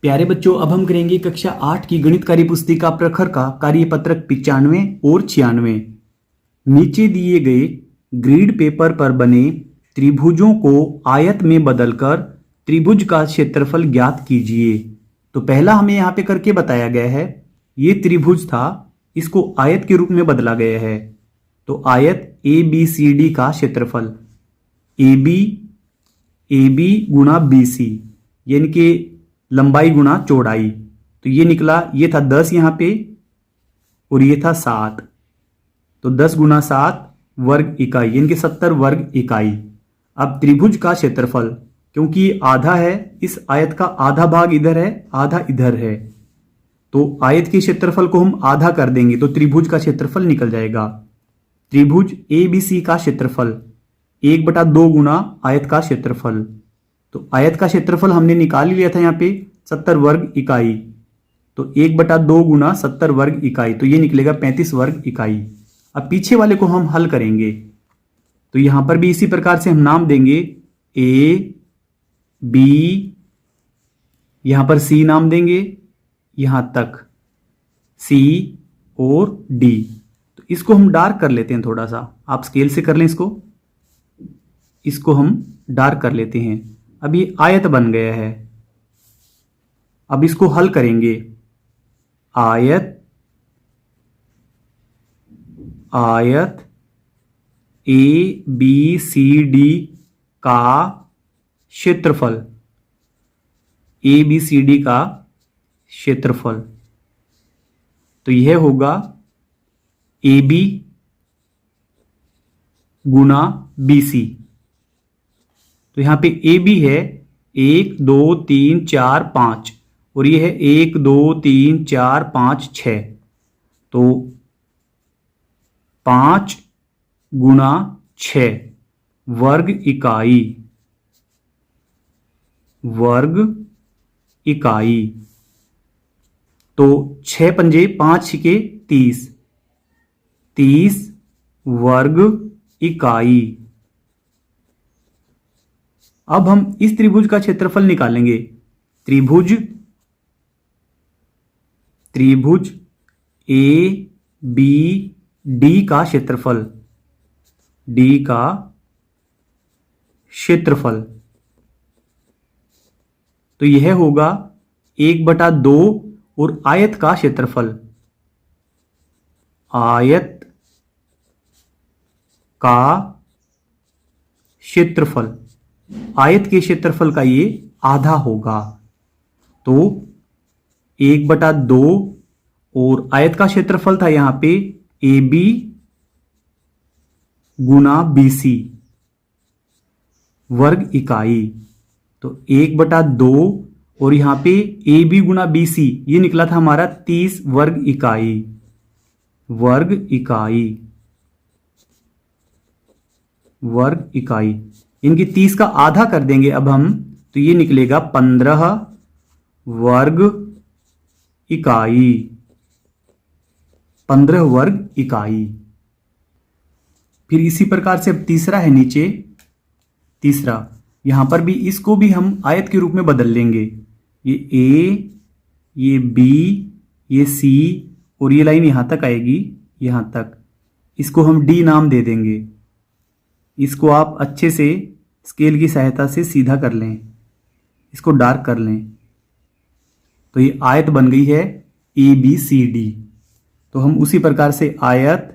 प्यारे बच्चों, अब हम करेंगे कक्षा 8 की गणित कार्य पुस्तिका प्रखर का कार्यपत्रक 95 और 96। नीचे दिए गए ग्रीड पेपर पर बने त्रिभुजों को आयत में बदलकर त्रिभुज का क्षेत्रफल ज्ञात कीजिए। तो पहला हमें यहाँ पे करके बताया गया है, ये त्रिभुज था, इसको आयत के रूप में बदला गया है। तो आयत ABCD का क्षेत्रफल AB गुणा BC यानी कि लंबाई गुणा चौड़ाई, तो ये निकला, ये था 10 यहाँ पे और ये था 7, तो 10 गुणा 7 वर्ग इकाई यानी कि 70 वर्ग इकाई। अब त्रिभुज का क्षेत्रफल, क्योंकि ये आधा है, इस आयत का आधा भाग इधर है, आधा इधर है, तो आयत के क्षेत्रफल को हम आधा कर देंगे तो त्रिभुज का क्षेत्रफल निकल जाएगा। त्रिभुज ABC का क्षेत्रफल 1/2 गुणा आयत का क्षेत्रफल, तो आयत का क्षेत्रफल हमने निकाल लिया था यहाँ पे 70 वर्ग इकाई, तो 1/2 गुणा 70 वर्ग इकाई, तो ये निकलेगा 35 वर्ग इकाई। अब पीछे वाले को हम हल करेंगे, तो यहां पर भी इसी प्रकार से हम नाम देंगे A B, यहां पर C नाम देंगे, यहां तक C और D। तो इसको हम डार्क कर लेते हैं, थोड़ा सा आप स्केल से कर लें, इसको हम डार्क कर लेते हैं। अब ये आयत बन गया है, अब इसको हल करेंगे। आयत ABCD का क्षेत्रफल, ABCD का क्षेत्रफल, तो यह होगा AB गुणा BC। तो यहां पे AB है 1 2 3 4 5 और ये है 1 2 3 4 5 6, तो 5 गुणा 6 वर्ग इकाई, तो 6 पंजे 5 छिके 30 वर्ग इकाई। अब हम इस त्रिभुज का क्षेत्रफल निकालेंगे। त्रिभुज ABD का क्षेत्रफल, तो यह होगा 1/2 और आयत का क्षेत्रफल, आयत के क्षेत्रफल का ये आधा होगा, तो 1/2 और आयत का क्षेत्रफल था यहां पे AB गुणा BC वर्ग इकाई, तो 1/2 और यहां पे AB गुणा BC ये निकला था हमारा 30 वर्ग इकाई, इनकी 30 का आधा कर देंगे अब हम, तो ये निकलेगा 15 वर्ग इकाई। फिर इसी प्रकार से अब तीसरा है नीचे, यहां पर भी इसको भी हम आयत के रूप में बदल लेंगे। ये A, ये B, ये C और ये लाइन यहां तक आएगी, यहां तक, इसको हम D नाम दे देंगे। इसको आप अच्छे से स्केल की सहायता से सीधा कर लें, इसको डार्क कर लें, तो ये आयत बन गई है ABCD। तो हम उसी प्रकार से आयत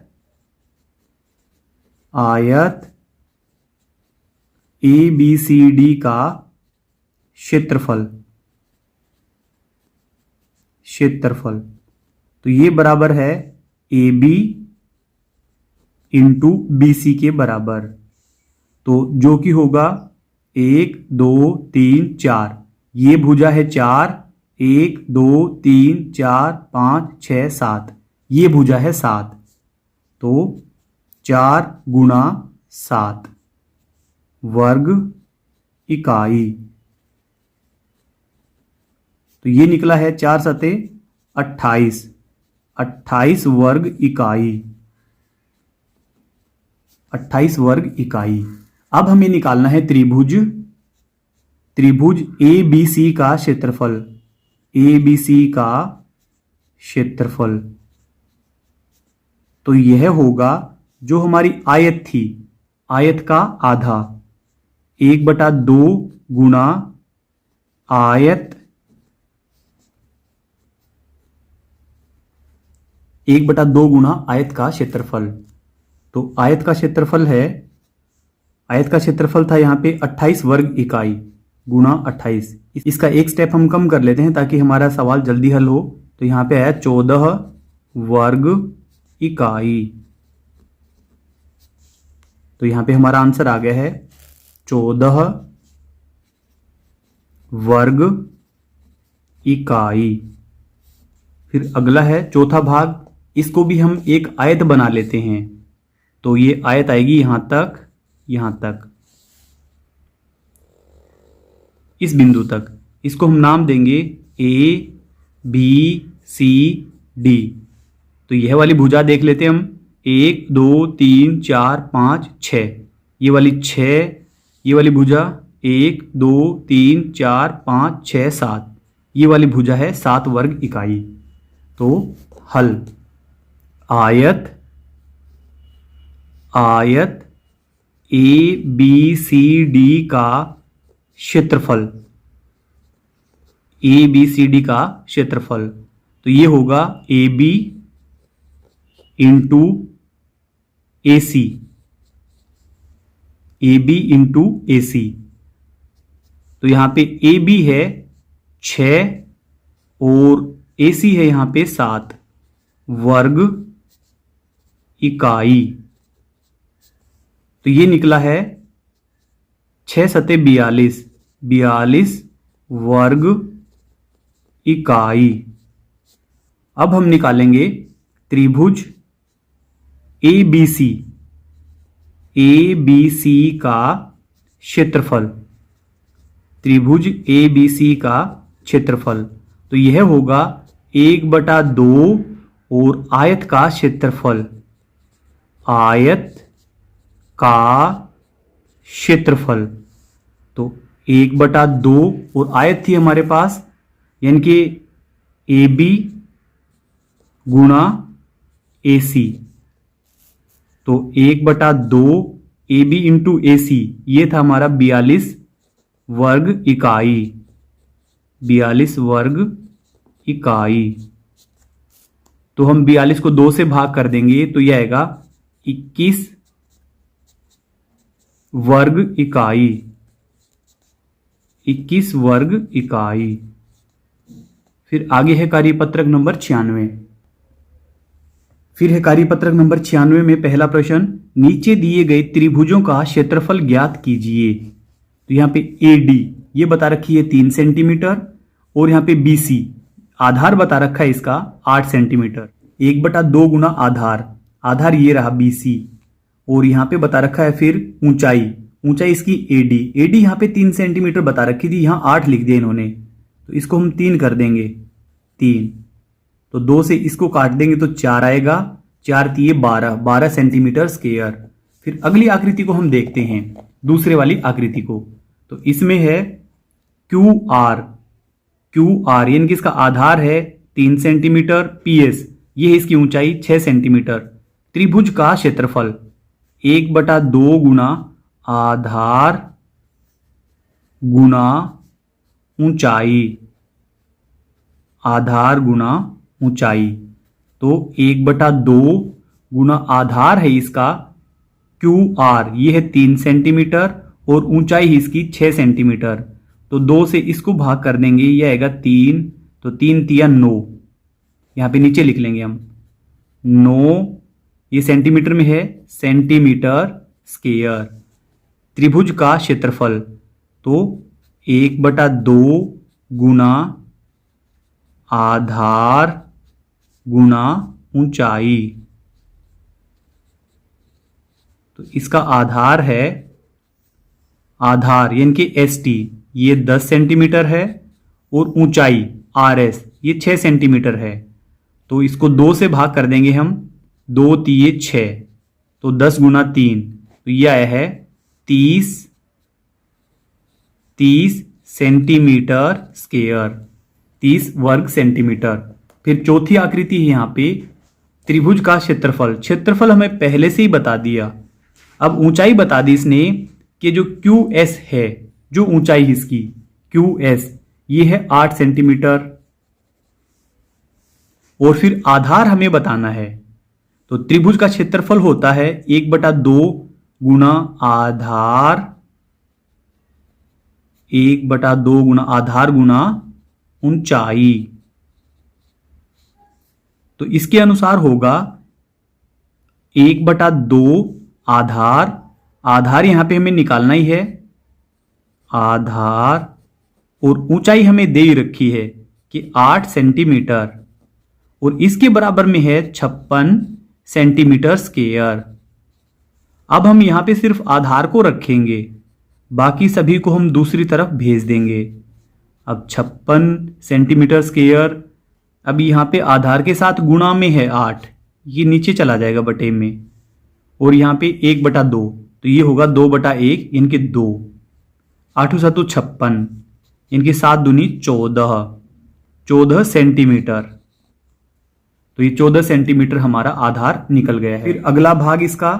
ABCD का क्षेत्रफल, तो ये बराबर है AB इंटू BC के बराबर, तो जो कि होगा 1 2 3 4, ये भुजा है 4, 1 2 3 4 5 6 7, ये भुजा है 7, तो 4 गुणा 7 वर्ग इकाई, तो ये निकला है 4 सते 28 वर्ग इकाई। अब हमें निकालना है त्रिभुज ABC का क्षेत्रफल, ABC का क्षेत्रफल। तो यह होगा जो हमारी आयत थी, आयत का आधा, 1/2 गुना आयत, 1/2 गुना आयत का क्षेत्रफल। तो आयत का क्षेत्रफल है, आयत का क्षेत्रफल था यहाँ पे 28 वर्ग इकाई गुना 28। इसका एक स्टेप हम कम कर लेते हैं ताकि हमारा सवाल जल्दी हल हो। तो यहाँ पे आया 14 वर्ग इकाई। तो यहाँ पे हमारा आंसर आ गया है 14 वर्ग इकाई। फिर अगला है चौथा भाग, इसको भी हम एक आयत बना लेते हैं। तो ये आयत आएगी यहां तक, यहां तक, इस बिंदु तक। इसको हम नाम देंगे ABCD। तो यह वाली भुजा देख लेते हैं हम, 1 2 3 4 5 6, ये वाली 6, ये वाली भुजा 1 2 3 4 5 6 7, ये वाली भुजा है 7 वर्ग इकाई। तो हल, आयत आयत ABCD का क्षेत्रफल, ABCD का क्षेत्रफल। तो ये होगा AB into AC, AB into AC। तो यहां पे AB है 6 और AC है यहां पे 7 वर्ग इकाई। तो ये निकला है 6 सते 42, 42 वर्ग इकाई। अब हम निकालेंगे त्रिभुज ABC, ABC का क्षेत्रफल, त्रिभुज ABC का क्षेत्रफल। तो यह होगा 1/2 और आयत का क्षेत्रफल, आयत का क्षेत्रफल। तो 1/2 और आयत थी हमारे पास, यानी कि AB गुणा AC। तो 1/2 AB इंटू AC, ये था हमारा 42 वर्ग इकाई, 42 वर्ग इकाई। तो हम 42 को 2 से भाग कर देंगे तो यह आएगा 21 वर्ग इकाई, 21 वर्ग इकाई। फिर आगे है कार्यपत्रक नंबर 96। फिर है कार्यपत्रक नंबर 96 में पहला प्रश्न, नीचे दिए गए त्रिभुजों का क्षेत्रफल ज्ञात कीजिए। तो यहां पे AD ये बता रखी है 3 सेंटीमीटर, और यहां पे BC आधार बता रखा है इसका 8 सेंटीमीटर। 1/2 गुना आधार, आधार ये रहा BC, और यहां पे बता रखा है फिर ऊंचाई, ऊंचाई इसकी AD यहां पे 3 सेंटीमीटर बता रखी थी, यहां 8 लिख दिया इन्होंने। तो इसको हम 3 कर देंगे, 3। तो 2 से इसको काट देंगे तो 4 आएगा, 4 3 12 सेंटीमीटर स्क्वायर। फिर अगली आकृति को हम देखते हैं, दूसरे वाली आकृति को। तो इसमें है QR यानी कि इसका आधार है 3 सेंटीमीटर, PS ये है इसकी ऊंचाई 6 सेंटीमीटर। त्रिभुज का क्षेत्रफल 1/2 गुना आधार गुना ऊंचाई, आधार गुना ऊंचाई। तो 1/2 गुना आधार है इसका QR, ये है 3 सेंटीमीटर, और ऊंचाई इसकी 6 सेंटीमीटर। तो 2 से इसको भाग कर देंगे, ये आएगा 3, तो 3 3 9, यहां पे नीचे लिख लेंगे हम 9, ये सेंटीमीटर में है, सेंटीमीटर स्क्वायर। त्रिभुज का क्षेत्रफल तो 1/2 गुना आधार गुना ऊंचाई। तो इसका आधार है, आधार यानी कि ST ये 10 सेंटीमीटर है, और ऊंचाई RS ये 6 सेंटीमीटर है। तो इसको 2 से भाग कर देंगे हम, 2 3 6, तो 10 गुना 3, तो यह आया है 30 सेंटीमीटर स्क्वायर। 30 वर्ग सेंटीमीटर। फिर चौथी आकृति है यहाँ पे त्रिभुज का क्षेत्रफल। क्षेत्रफल हमें पहले से ही बता दिया, अब ऊंचाई बता दी इसने कि जो QS है, जो ऊंचाई है इसकी QS, ये है 8 सेंटीमीटर। और फिर आधार हमें बताना है, तो त्रिभुज का क्षेत्रफल होता है 1/2 गुना आधार, 1/2 गुना आधार गुना ऊंचाई। तो इसके अनुसार होगा 1/2 आधार, आधार यहां पे हमें निकालना ही है, आधार, और ऊंचाई हमें दे ही रखी है कि 8 सेंटीमीटर, और इसके बराबर में है 56 सेंटीमीटर स्क्वायर। अब हम यहां पे सिर्फ आधार को रखेंगे, बाकी सभी को हम दूसरी तरफ भेज देंगे। अब 56 सेंटीमीटर स्क्वायर, अब यहां पे आधार के साथ गुणा में है 8, ये नीचे चला जाएगा बटे में, और यहां पे 1/2, तो ये होगा 2/1, इनके 2, 8 7 56, इनके 7 दूनी 14 सेंटीमीटर। तो ये 14 सेंटीमीटर हमारा आधार निकल गया है। फिर अगला भाग इसका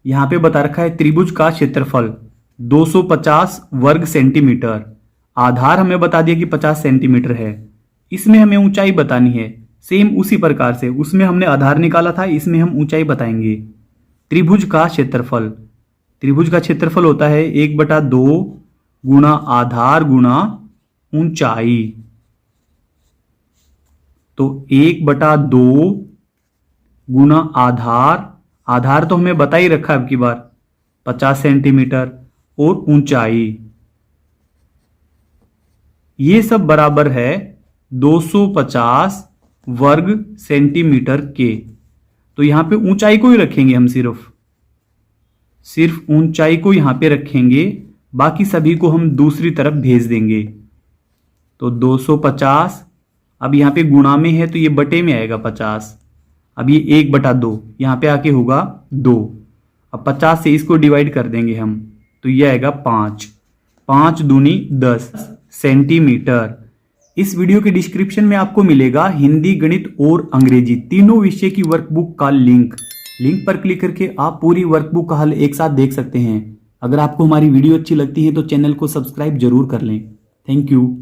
यहां पे बता रखा है त्रिभुज का क्षेत्रफल 250 वर्ग सेंटीमीटर। आधार हमें बता दिया कि 50 सेंटीमीटर है, इसमें हमें ऊंचाई बतानी है। सेम उसी प्रकार से उसमें हमने आधार निकाला था, इसमें हम ऊंचाई बताएंगे। त्रिभुज का क्षेत्रफल, त्रिभुज का क्षेत्रफल होता है 1/2 गुना आधार गुना ऊंचाई। तो 1/2 गुना आधार, आधार तो हमें बता ही रखा अब की बार 50 सेंटीमीटर, और ऊंचाई, ये सब बराबर है 250 वर्ग सेंटीमीटर के। तो यहां पे ऊंचाई को ही रखेंगे हम, सिर्फ ऊंचाई को यहां पे रखेंगे, बाकी सभी को हम दूसरी तरफ भेज देंगे। तो 250, अब यहां पे गुणा में है तो ये बटे में आएगा 50, अब ये 1/2 यहां पे आके होगा 2, अब 50 से इसको डिवाइड कर देंगे हम, तो ये आएगा 5 दूनी 10 सेंटीमीटर। इस वीडियो के डिस्क्रिप्शन में आपको मिलेगा हिंदी, गणित और अंग्रेजी तीनों विषय की वर्कबुक का लिंक पर क्लिक करके आप पूरी वर्कबुक का हल एक साथ देख सकते हैं। अगर आपको हमारी वीडियो अच्छी लगती है तो चैनल को सब्सक्राइब जरूर कर लें। Thank you.